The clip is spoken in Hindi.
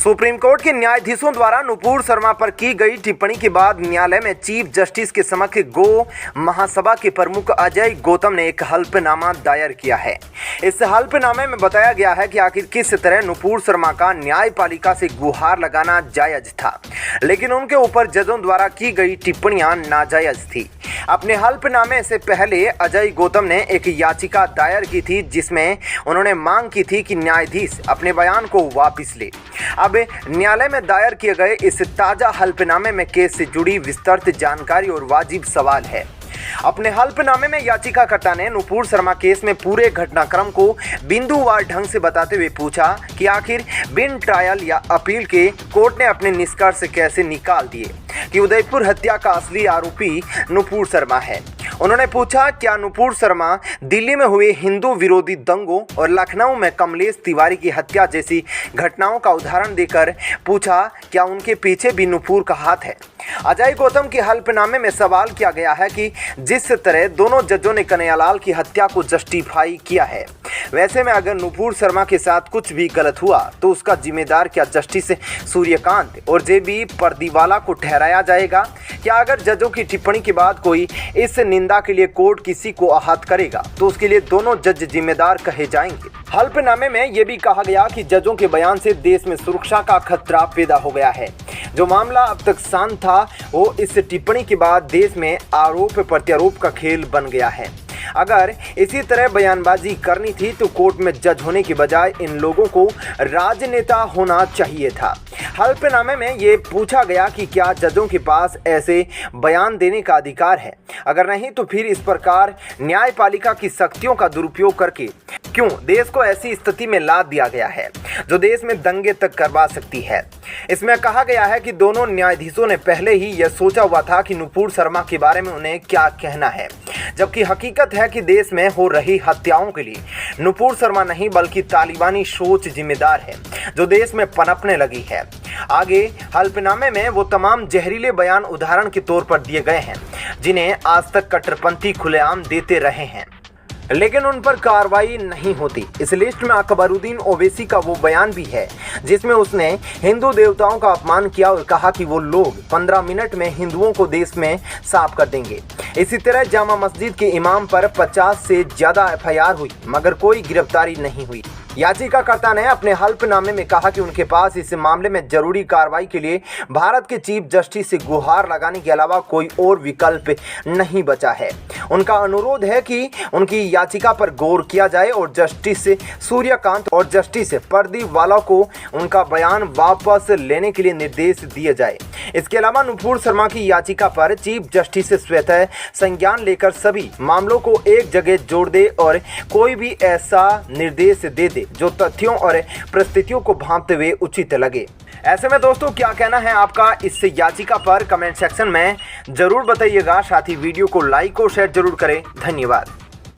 सुप्रीम कोर्ट के न्यायाधीशों द्वारा नुपुर शर्मा पर की गई टिप्पणी के बाद न्यायालय में चीफ जस्टिस के समक्ष गो महासभा के प्रमुख अजय गौतम ने एक हल्फनामा दायर किया है। इस हल्फनामे में बताया गया है कि आखिर किस तरह नुपुर शर्मा का न्यायपालिका से गुहार लगाना जायज था, लेकिन उनके ऊपर जजों द्वारा की गई टिप्पणियां नाजायज थी। अपने हल्फनामे से पहले अजय गौतम ने एक याचिका दायर की थी, जिसमें उन्होंने मांग की थी कि न्यायाधीश अपने बयान को वापस ले। अब न्यायालय में दायर किए गए इस ताजा हल्फनामे में केस से जुड़ी विस्तृत जानकारी और वाजिब सवाल है। अपने हल्फनामे में याचिकाकर्ता ने नुपुर शर्मा केस में पूरे घटनाक्रम को बिंदुवार ढंग से बताते हुए पूछा कि आखिर बिन ट्रायल या अपील के कोर्ट ने अपने निष्कर्ष कैसे निकाल दिए कि उदयपुर हत्या का असली आरोपी नुपुर शर्मा है। उन्होंने पूछा, क्या नुपुर शर्मा दिल्ली में हुए हिंदू विरोधी दंगों और लखनऊ में कमलेश तिवारी की हत्या जैसी घटनाओं का उदाहरण देकर पूछा, क्या उनके पीछे भी नुपुर का हाथ है। अजय गौतम के हल्फनामे में सवाल किया गया है कि जिस तरह दोनों जजों ने कन्हैयालाल की हत्या को जस्टिफाई किया है, वैसे में अगर नुपुर शर्मा के साथ कुछ भी गलत हुआ तो उसका जिम्मेदार क्या जस्टिस सूर्यकांत और जेबी पर्दीवाला को ठहराया जाएगा? क्या अगर जजों की टिप्पणी के बाद कोई इस निंदा के लिए कोर्ट किसी को आहत करेगा तो उसके लिए दोनों जज जिम्मेदार कहे जाएंगे? हल्फनामे में यह भी कहा गया कि जजों के बयान से देश में सुरक्षा का खतरा पैदा हो गया है। जो मामला अब तक शांत था, वो इस टिप्पणी के बाद देश में आरोप प्रत्यारोप का खेल बन गया है। अगर इसी तरह बयानबाजी करनी थी तो कोर्ट में जज होने के बजाय इन लोगों को राजनेता होना चाहिए था। हल्फनामे में ये पूछा गया कि क्या जजों के पास ऐसे बयान देने का अधिकार है? अगर नहीं तो फिर इस प्रकार न्यायपालिका की शक्तियों का दुरुपयोग करके क्यों देश को ऐसी स्थिति में ला दिया गया है जो देश में दंगे तक करवा सकती है। इसमें कहा गया है कि दोनों न्यायाधीशों ने पहले ही यह सोचा हुआ था कि नुपुर शर्मा के बारे में उन्हें क्या कहना है, जबकि हकीकत है कि देश में हो रही हत्याओं के लिए नुपुर शर्मा नहीं बल्कि तालिबानी सोच जिम्मेदार है जो देश में पनपने लगी है। आगे हल्फनामे में वो तमाम जहरीले बयान उदाहरण के तौर पर दिए गए हैं जिन्हें आज तक कट्टरपंथी खुलेआम देते रहे हैं, लेकिन उन पर कार्रवाई नहीं होती। इस लिस्ट में अकबरुद्दीन ओवैसी का वो बयान भी है जिसमें उसने हिंदू देवताओं का अपमान किया और कहा कि वो लोग 15 मिनट में हिंदुओं को देश में साफ कर देंगे। इसी तरह जामा मस्जिद के इमाम पर 50 से ज़्यादा एफआईआर हुई मगर कोई गिरफ्तारी नहीं हुई। याचिकाकर्ता ने अपने हल्फनामे में कहा कि उनके पास इस मामले में जरूरी कार्रवाई के लिए भारत के चीफ जस्टिस से गुहार लगाने के अलावा कोई और विकल्प नहीं बचा है। उनका अनुरोध है कि उनकी याचिका पर गौर किया जाए और जस्टिस सूर्यकांत और जस्टिस पर्दीवाला को उनका बयान वापस लेने के लिए निर्देश दिए जाए। इसके अलावा नुपुर शर्मा की याचिका पर चीफ जस्टिस स्वतः संज्ञान लेकर सभी मामलों को एक जगह जोड़ दे और कोई भी ऐसा निर्देश दे दे जो तथ्यों और परिस्थितियों को भांपते हुए उचित लगे। ऐसे में दोस्तों क्या कहना है आपका इस याचिका पर? कमेंट सेक्शन में जरूर बताइएगा। साथ ही वीडियो को लाइक और शेयर जरूर करें। धन्यवाद।